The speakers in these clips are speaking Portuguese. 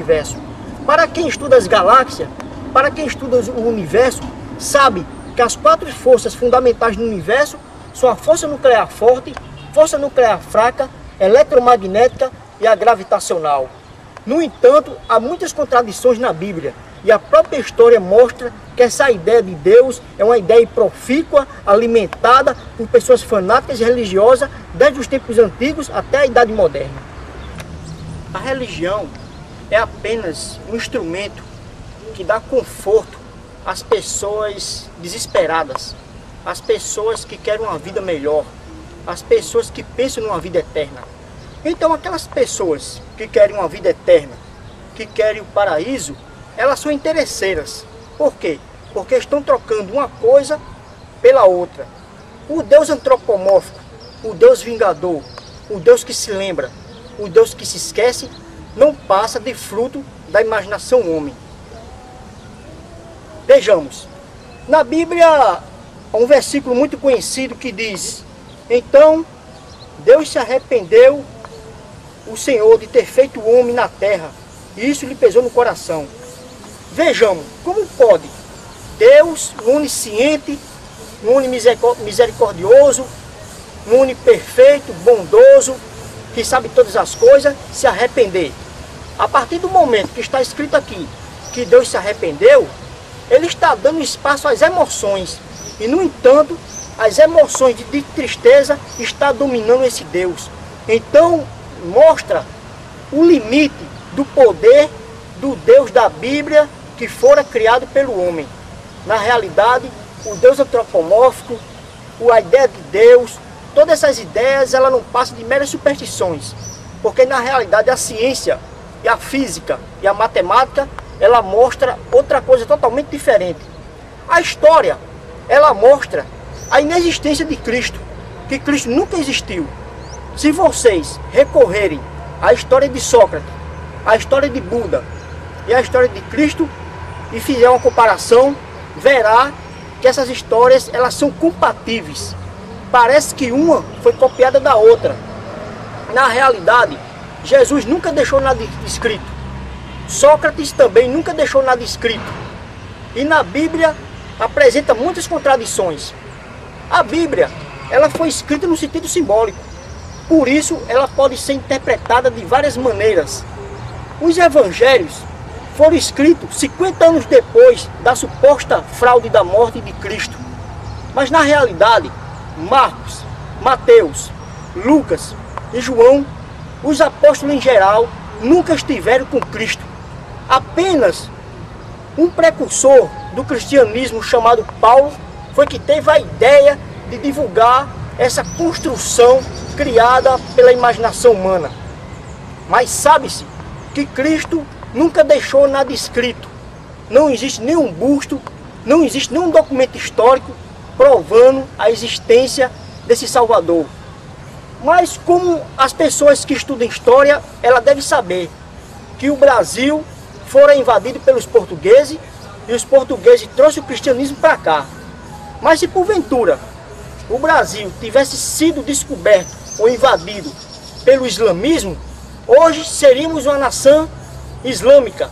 universo. Para quem estuda as galáxias, para quem estuda o universo, sabe que as 4 forças fundamentais do universo são a força nuclear forte, força nuclear fraca, eletromagnética e a gravitacional. No entanto, há muitas contradições na Bíblia, e a própria história mostra que essa ideia de Deus é uma ideia profícua, alimentada por pessoas fanáticas e religiosas desde os tempos antigos até a Idade Moderna. A religião é apenas um instrumento que dá conforto às pessoas desesperadas, às pessoas que querem uma vida melhor, às pessoas que pensam numa vida eterna. Então aquelas pessoas que querem uma vida eterna, que querem o paraíso, elas são interesseiras. Por quê? Porque estão trocando uma coisa pela outra. O Deus antropomórfico, o Deus vingador, o Deus que se lembra, o Deus que se esquece, não passa de fruto da imaginação homem. Vejamos, na Bíblia há um versículo muito conhecido que diz: então Deus se arrependeu, o Senhor, de ter feito o homem na terra, e isso lhe pesou no coração. Vejamos, como pode Deus, um onisciente, um misericordioso, um perfeito, bondoso, que sabe todas as coisas, se arrepender? A partir do momento que está escrito aqui que Deus se arrependeu, Ele está dando espaço às emoções. E, no entanto, as emoções de tristeza estão dominando esse Deus. Então, mostra o limite do poder do Deus da Bíblia que fora criado pelo homem. Na realidade, o Deus antropomórfico, a ideia de Deus, todas essas ideias, ela não passam de meras superstições. Porque, na realidade, a ciência, e a física e a matemática, ela mostra outra coisa totalmente diferente. A história, ela mostra a inexistência de Cristo, que Cristo nunca existiu. Se vocês recorrerem à história de Sócrates, à história de Buda e à história de Cristo e fizer uma comparação, verá que essas histórias, elas são compatíveis. Parece que uma foi copiada da outra. Na realidade, Jesus nunca deixou nada escrito. Sócrates também nunca deixou nada escrito. E na Bíblia apresenta muitas contradições. A Bíblia, ela foi escrita no sentido simbólico. Por isso, ela pode ser interpretada de várias maneiras. Os evangelhos foram escritos 50 anos depois da suposta fraude da morte de Cristo. Mas na realidade, Marcos, Mateus, Lucas e João, os apóstolos em geral, nunca estiveram com Cristo. Apenas um precursor do cristianismo chamado Paulo foi que teve a ideia de divulgar essa construção criada pela imaginação humana. Mas sabe-se que Cristo nunca deixou nada escrito. Não existe nenhum busto, não existe nenhum documento histórico provando a existência desse Salvador. Mas como as pessoas que estudam história, ela deve saber que o Brasil fora invadido pelos portugueses e os portugueses trouxeram o cristianismo para cá. Mas se porventura o Brasil tivesse sido descoberto ou invadido pelo islamismo, hoje seríamos uma nação islâmica.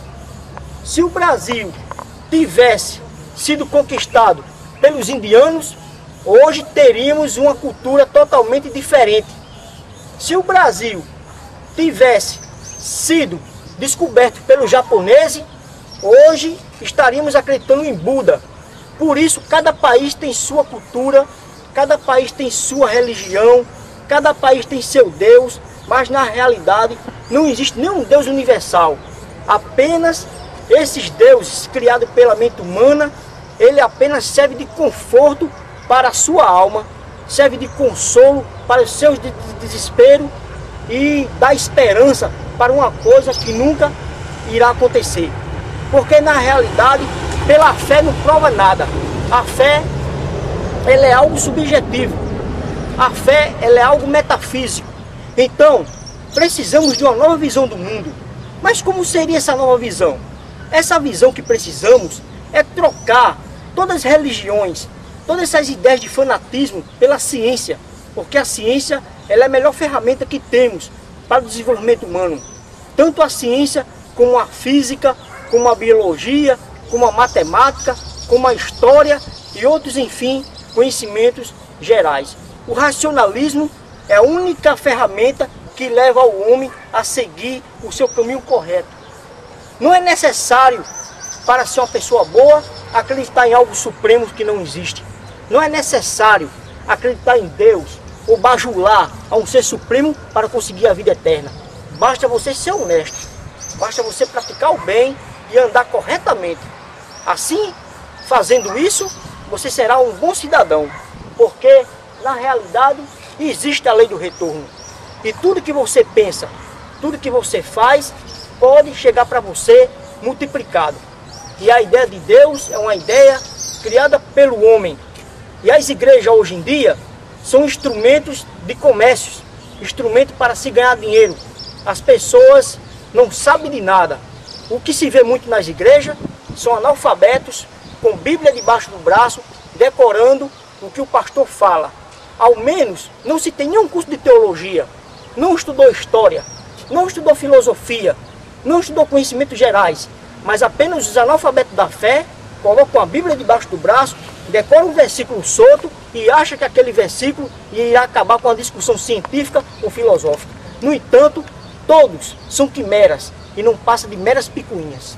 Se o Brasil tivesse sido conquistado pelos indianos, hoje teríamos uma cultura totalmente diferente. Se o Brasil tivesse sido descoberto pelos japoneses, hoje estaríamos acreditando em Buda. Por isso, cada país tem sua cultura, cada país tem sua religião, cada país tem seu Deus, mas na realidade não existe nenhum Deus universal. Apenas esses deuses criados pela mente humana, ele apenas serve de conforto para a sua alma, serve de consolo para os seus desesperos e dá esperança para uma coisa que nunca irá acontecer. Porque na realidade, pela fé não prova nada. A fé, ela é algo subjetivo. A fé, ela é algo metafísico. Então, precisamos de uma nova visão do mundo. Mas como seria essa nova visão? Essa visão que precisamos é trocar todas as religiões, todas essas ideias de fanatismo pela ciência. Porque a ciência, ela é a melhor ferramenta que temos para o desenvolvimento humano. Tanto a ciência como a física, como a biologia, como a matemática, como a história e outros, enfim, conhecimentos gerais. O racionalismo é a única ferramenta que leva o homem a seguir o seu caminho correto. Não é necessário, para ser uma pessoa boa, acreditar em algo supremo que não existe. Não é necessário acreditar em Deus ou bajular a um ser supremo para conseguir a vida eterna. Basta você ser honesto, basta você praticar o bem e andar corretamente. Assim, fazendo isso, você será um bom cidadão, porque na realidade existe a lei do retorno. E tudo que você pensa, tudo que você faz, pode chegar para você multiplicado. E a ideia de Deus é uma ideia criada pelo homem. E as igrejas hoje em dia são instrumentos de comércio, instrumentos para se ganhar dinheiro. As pessoas não sabem de nada. O que se vê muito nas igrejas são analfabetos, com Bíblia debaixo do braço, decorando o que o pastor fala. Ao menos não se tem nenhum curso de teologia, não estudou história, não estudou filosofia, não estudou conhecimentos gerais, mas apenas os analfabetos da fé colocam a Bíblia debaixo do braço, decoram um versículo solto e acham que aquele versículo irá acabar com a discussão científica ou filosófica. No entanto, todos são quimeras e não passam de meras picuinhas.